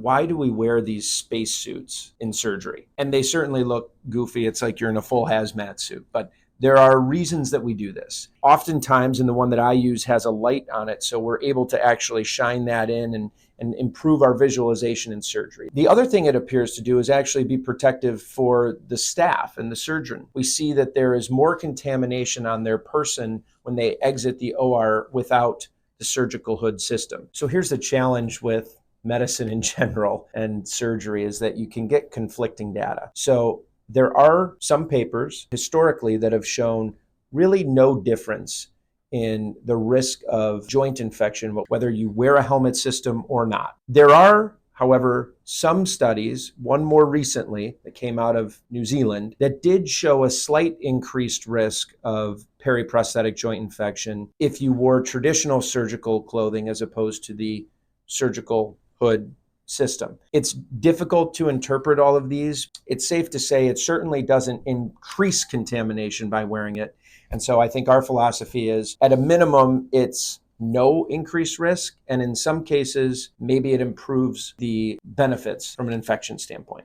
why do we wear these spacesuits in surgery? And they certainly look goofy. It's like you're in a full hazmat suit, but there are reasons that we do this. Oftentimes, and the one that I use has a light on it, so we're able to actually shine that in and improve our visualization in surgery. The other thing it appears to do is actually be protective for the staff and the surgeon. We see that there is more contamination on their person when they exit the OR without the surgical hood system. So here's the challenge with medicine in general and surgery is that you can get conflicting data. So there are some papers historically that have shown really no difference in the risk of joint infection, whether you wear a helmet system or not. There are, however, some studies, one more recently that came out of New Zealand, that did show a slight increased risk of periprosthetic joint infection if you wore traditional surgical clothing as opposed to the surgical hood system. It's difficult to interpret all of these. It's safe to say it certainly doesn't increase contamination by wearing it. And so I think our philosophy is, at a minimum, it's no increased risk. And in some cases, maybe it improves the benefits from an infection standpoint.